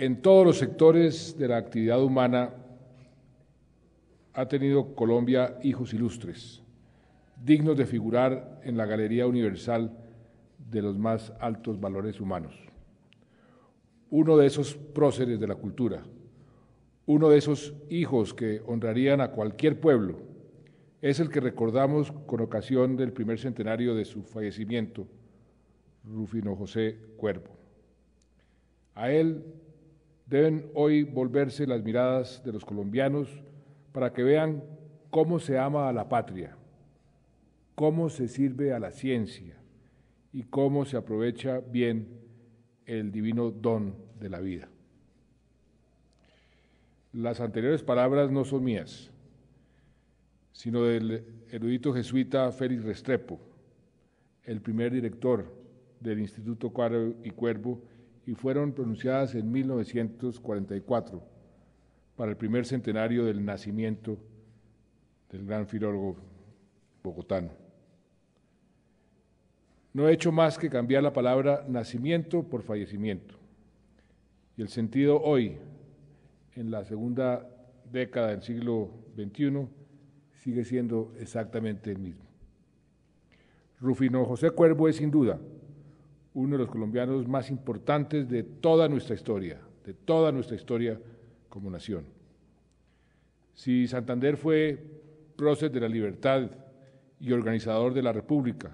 En todos los sectores de la actividad humana ha tenido Colombia hijos ilustres, dignos de figurar en la galería universal de los más altos valores humanos. Uno de esos próceres de la cultura, uno de esos hijos que honrarían a cualquier pueblo, es el que recordamos con ocasión del primer centenario de su fallecimiento, Rufino José Cuervo. A él deben hoy volverse las miradas de los colombianos para que vean cómo se ama a la patria, cómo se sirve a la ciencia y cómo se aprovecha bien el divino don de la vida. Las anteriores palabras no son mías, sino del erudito jesuita Félix Restrepo, el primer director del Instituto Cuadro y Cuervo, y fueron pronunciadas en 1944 para el primer centenario del nacimiento del gran filólogo bogotano. No he hecho más que cambiar la palabra nacimiento por fallecimiento, y el sentido hoy, en la segunda década del siglo XXI, sigue siendo exactamente el mismo. Rufino José Cuervo es sin duda uno de los colombianos más importantes de toda nuestra historia como nación. Si Santander fue prócer de la libertad y organizador de la República,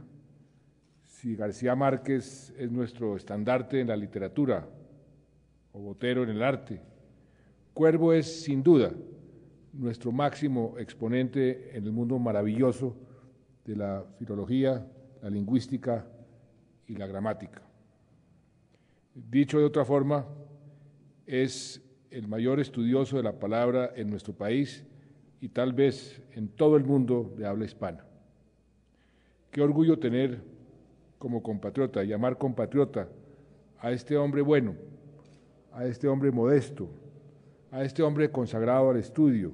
si García Márquez es nuestro estandarte en la literatura o Botero en el arte, Cuervo es sin duda nuestro máximo exponente en el mundo maravilloso de la filología, la lingüística y la gramática. Dicho de otra forma, es el mayor estudioso de la palabra en nuestro país y tal vez en todo el mundo de habla hispana. Qué orgullo tener como compatriota, llamar compatriota a este hombre bueno, a este hombre modesto, a este hombre consagrado al estudio,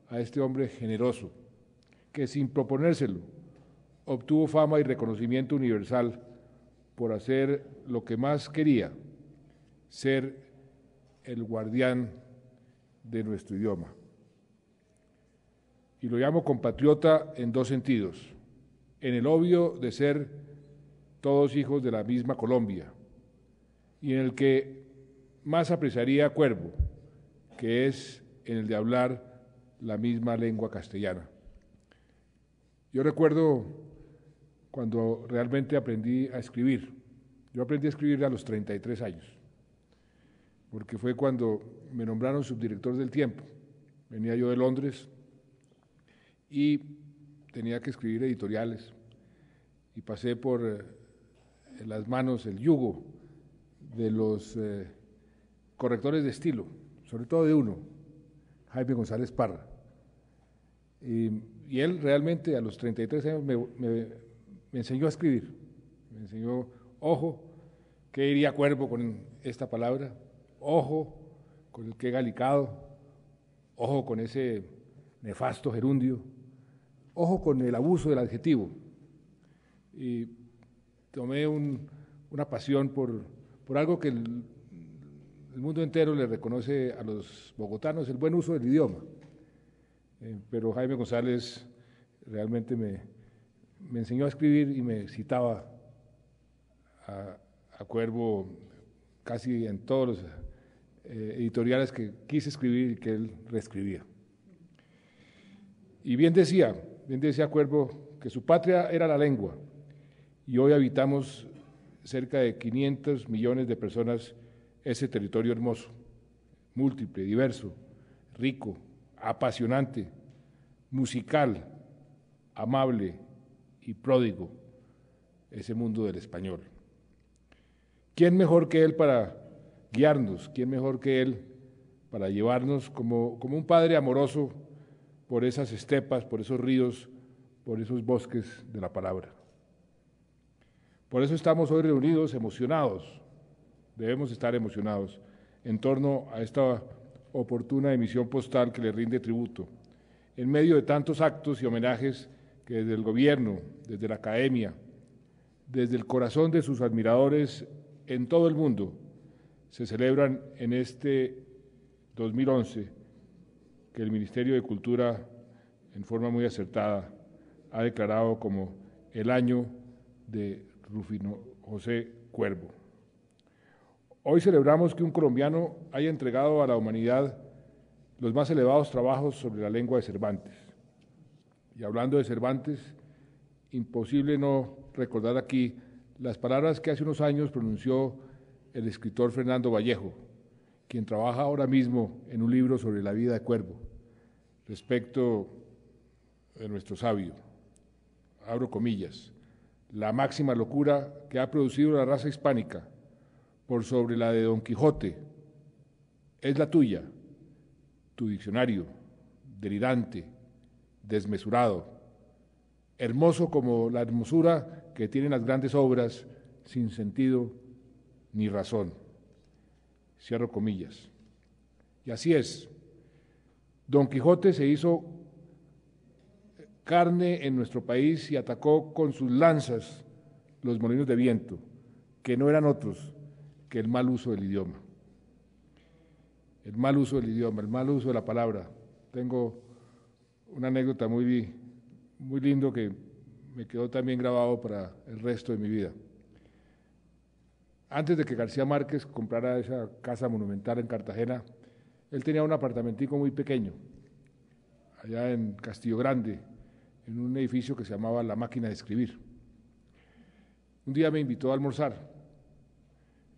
a este hombre generoso, que sin proponérselo obtuvo fama y reconocimiento universal por hacer lo que más quería, ser el guardián de nuestro idioma. Y lo llamo compatriota en dos sentidos: en el obvio de ser todos hijos de la misma Colombia, y en el que más apreciaría Cuervo, que es en el de hablar la misma lengua castellana. Yo recuerdo cuando realmente aprendí a escribir. Yo aprendí a escribir a los 33 años, porque fue cuando me nombraron subdirector del Tiempo. Venía yo de Londres y tenía que escribir editoriales y pasé por las manos, el yugo de los correctores de estilo, sobre todo de uno, Jaime González Parra. Y él realmente a los 33 años me enseñó a escribir, me enseñó, ojo, ¿qué diría Cuervo con esta palabra? Ojo con el qué galicado, ojo con ese nefasto gerundio, ojo con el abuso del adjetivo. Y tomé una pasión por algo que el mundo entero le reconoce a los bogotanos, el buen uso del idioma. Pero Jaime González realmente me enseñó a escribir y me citaba a Cuervo casi en todos los editoriales que quise escribir y que él reescribía. Y bien decía Cuervo que su patria era la lengua, y hoy habitamos cerca de 500 millones de personas ese territorio hermoso, múltiple, diverso, rico, apasionante, musical, amable y pródigo, ese mundo del español. ¿Quién mejor que él para guiarnos? ¿Quién mejor que él para llevarnos como un padre amoroso por esas estepas, por esos ríos, por esos bosques de la palabra? Por eso estamos hoy reunidos, emocionados, debemos estar emocionados en torno a esta oportuna emisión postal que le rinde tributo, en medio de tantos actos y homenajes que desde el gobierno, desde la academia, desde el corazón de sus admiradores en todo el mundo, se celebran en este 2011, que el Ministerio de Cultura, en forma muy acertada, ha declarado como el año de Rufino José Cuervo. Hoy celebramos que un colombiano haya entregado a la humanidad los más elevados trabajos sobre la lengua de Cervantes. Y hablando de Cervantes, imposible no recordar aquí las palabras que hace unos años pronunció el escritor Fernando Vallejo, quien trabaja ahora mismo en un libro sobre la vida de Cuervo, respecto de nuestro sabio. Abro comillas: la máxima locura que ha producido la raza hispánica por sobre la de Don Quijote es la tuya, tu diccionario, delirante, desmesurado, hermoso como la hermosura que tienen las grandes obras sin sentido ni razón. Cierro comillas. Y así es. Don Quijote se hizo carne en nuestro país y atacó con sus lanzas los molinos de viento, que no eran otros que el mal uso del idioma. El mal uso del idioma, el mal uso de la palabra. Tengo una anécdota muy lindo que me quedó también grabado para el resto de mi vida. Antes de que García Márquez comprara esa casa monumental en Cartagena, él tenía un apartamentico muy pequeño, allá en Castillo Grande, en un edificio que se llamaba La Máquina de Escribir. Un día me invitó a almorzar,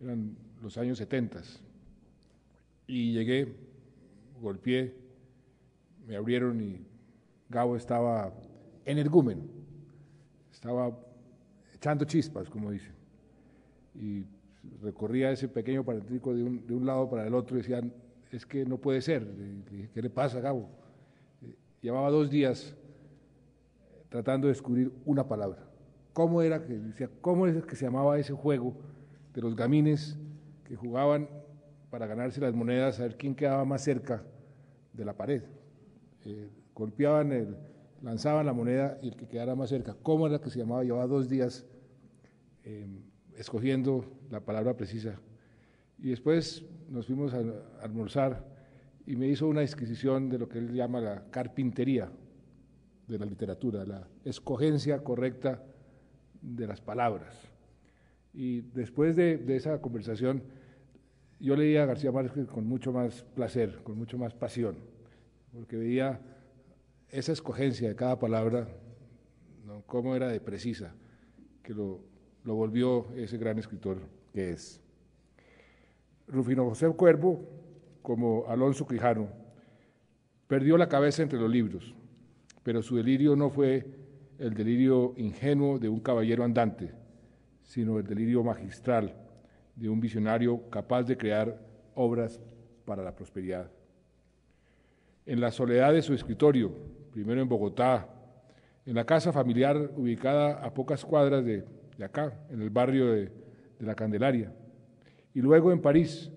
eran los años 70, y llegué, golpeé, me abrieron y Gabo estaba energúmeno, estaba echando chispas, como dicen, y recorría ese pequeño apartamentico de un lado para el otro y decían: es que no puede ser. Le dije: ¿qué le pasa, Gabo? Llevaba 2 días tratando de descubrir una palabra. ¿Cómo es que se llamaba ese juego de los gamines que jugaban para ganarse las monedas, a ver quién quedaba más cerca de la pared? Golpeaban, lanzaban la moneda y el que quedara más cerca. ¿Cómo era que se llamaba? Llevaba 2 días escogiendo la palabra precisa. Y después nos fuimos a almorzar y me hizo una disquisición de lo que él llama la carpintería de la literatura, la escogencia correcta de las palabras. Y después de esa conversación, yo leía a García Márquez con mucho más placer, con mucho más pasión, porque veía esa escogencia de cada palabra, ¿no?, cómo era de precisa, que lo volvió ese gran escritor que es. Rufino José Cuervo, como Alonso Quijano, perdió la cabeza entre los libros, pero su delirio no fue el delirio ingenuo de un caballero andante, sino el delirio magistral de un visionario capaz de crear obras para la prosperidad. En la soledad de su escritorio, primero en Bogotá, en la casa familiar ubicada a pocas cuadras de acá, en el barrio de la Candelaria, y luego en París,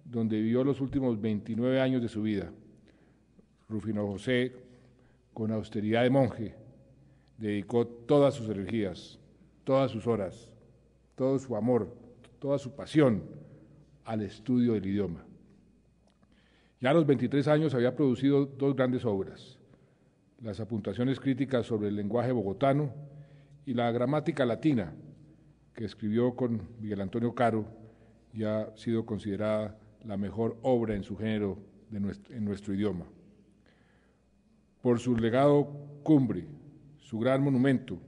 donde vivió los últimos 29 años de su vida, Rufino José, con austeridad de monje, dedicó todas sus energías, todas sus horas, todo su amor, toda su pasión al estudio del idioma. Ya a los 23 años había producido 2 grandes obras: las apuntaciones críticas sobre el lenguaje bogotano y la gramática latina, que escribió con Miguel Antonio Caro y ha sido considerada la mejor obra en su género en nuestro idioma. Por su legado cumbre, su gran monumento,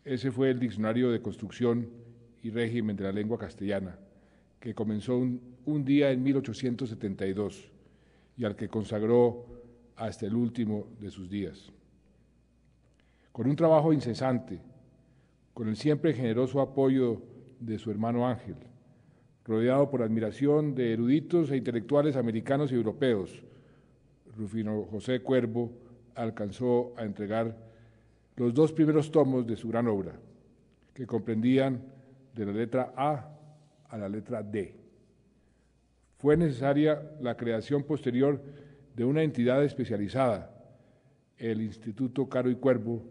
ese fue el Diccionario de Construcción y Régimen de la Lengua Castellana, que comenzó un día en 1872 y al que consagró hasta el último de sus días. Con un trabajo incesante, con el siempre generoso apoyo de su hermano Ángel, rodeado por admiración de eruditos e intelectuales americanos y europeos, Rufino José Cuervo alcanzó a entregar los 2 primeros tomos de su gran obra, que comprendían de la letra A a la letra D. Fue necesaria la creación posterior de una entidad especializada, el Instituto Caro y Cuervo,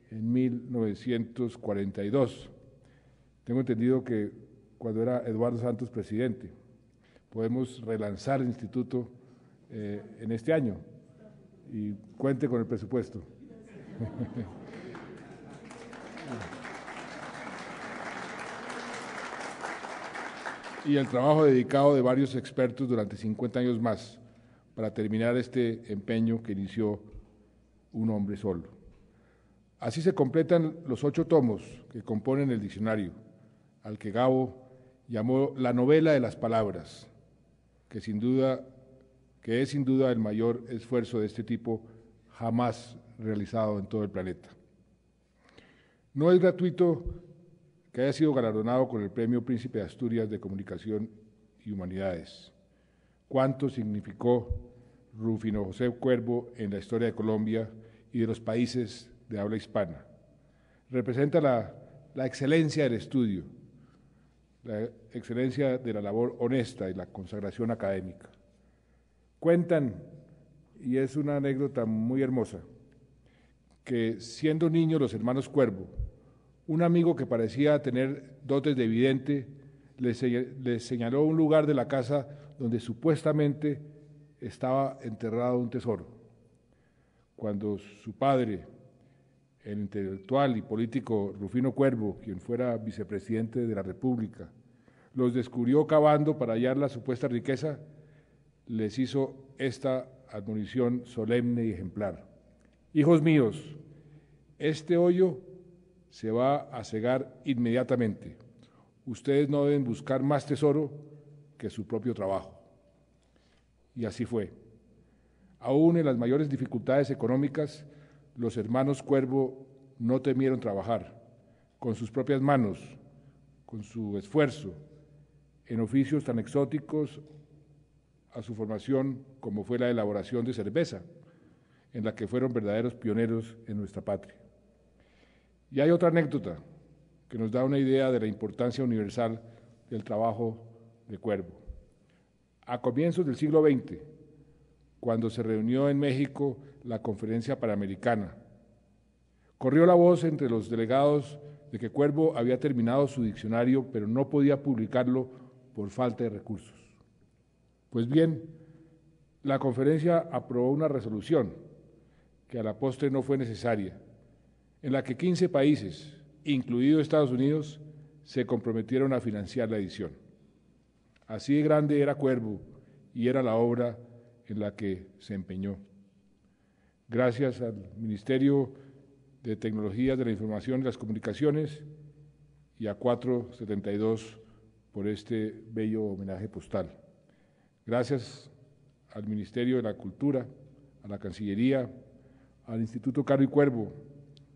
en 1942, Tengo entendido que cuando era Eduardo Santos presidente, podemos relanzar el instituto en este año y cuente con el presupuesto. Y el trabajo dedicado de varios expertos durante 50 años más para terminar este empeño que inició un hombre solo. Así se completan los 8 tomos que componen el diccionario, al que Gabo llamó la novela de las palabras, que es sin duda el mayor esfuerzo de este tipo jamás realizado en todo el planeta. No es gratuito que haya sido galardonado con el Premio Príncipe de Asturias de Comunicación y Humanidades. ¿Cuánto significó Rufino José Cuervo en la historia de Colombia y de los países de habla hispana? Representa la excelencia del estudio, la excelencia de la labor honesta y la consagración académica. Cuentan, y es una anécdota muy hermosa, que siendo niños los hermanos Cuervo, un amigo que parecía tener dotes de vidente les señaló un lugar de la casa donde supuestamente estaba enterrado un tesoro. Cuando su padre, el intelectual y político Rufino Cuervo, quien fuera vicepresidente de la República, los descubrió cavando para hallar la supuesta riqueza, les hizo esta admonición solemne y ejemplar: hijos míos, este hoyo se va a cegar inmediatamente. Ustedes no deben buscar más tesoro que su propio trabajo. Y así fue. Aún en las mayores dificultades económicas, los hermanos Cuervo no temieron trabajar con sus propias manos, con su esfuerzo, en oficios tan exóticos a su formación como fue la elaboración de cerveza, en la que fueron verdaderos pioneros en nuestra patria. Y hay otra anécdota que nos da una idea de la importancia universal del trabajo de Cuervo. A comienzos del siglo XX, cuando se reunió en México la Conferencia Panamericana, corrió la voz entre los delegados de que Cuervo había terminado su diccionario, pero no podía publicarlo por falta de recursos. Pues bien, la conferencia aprobó una resolución, que a la postre no fue necesaria, en la que 15 países, incluido Estados Unidos, se comprometieron a financiar la edición. Así de grande era Cuervo y era la obra en la que se empeñó. Gracias al Ministerio de Tecnologías de la Información y las Comunicaciones y a 472 por este bello homenaje postal. Gracias al Ministerio de la Cultura, a la Cancillería, al Instituto Caro y Cuervo,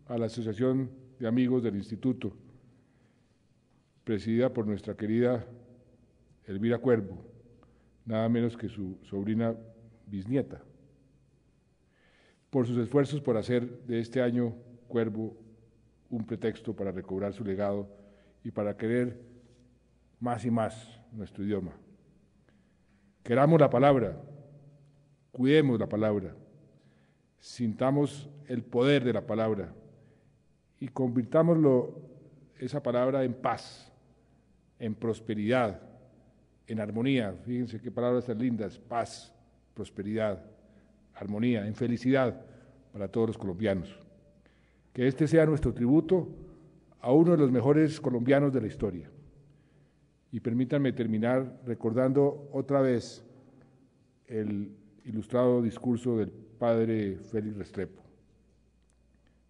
a la Asociación de Amigos del Instituto, presidida por nuestra querida Elvira Cuervo, nada menos que su sobrina bisnieta, por sus esfuerzos por hacer de este año Cuervo un pretexto para recobrar su legado y para querer más y más nuestro idioma. Queramos la palabra, cuidemos la palabra, sintamos el poder de la palabra y convirtámoslo, esa palabra, en paz, en prosperidad, en armonía. Fíjense qué palabras tan lindas: paz, prosperidad, armonía, en felicidad para todos los colombianos. Que este sea nuestro tributo a uno de los mejores colombianos de la historia. Y permítanme terminar recordando otra vez el ilustrado discurso del padre Félix Restrepo.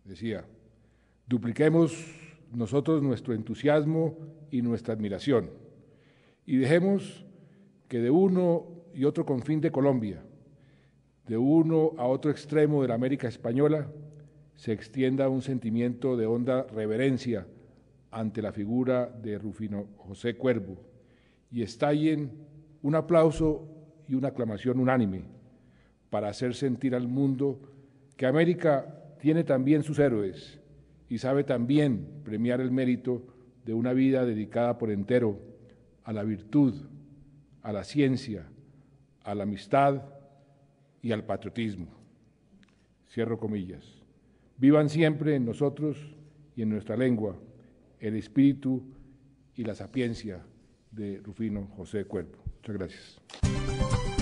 Decía: dupliquemos nosotros nuestro entusiasmo y nuestra admiración y dejemos que de uno y otro confín de Colombia, de uno a otro extremo de la América española, se extienda un sentimiento de honda reverencia ante la figura de Rufino José Cuervo y estallen un aplauso y una aclamación unánime para hacer sentir al mundo que América tiene también sus héroes y sabe también premiar el mérito de una vida dedicada por entero a la virtud, a la ciencia, a la amistad y al patriotismo. Cierro comillas. Vivan siempre en nosotros y en nuestra lengua el espíritu y la sapiencia de Rufino José Cuervo. Muchas gracias.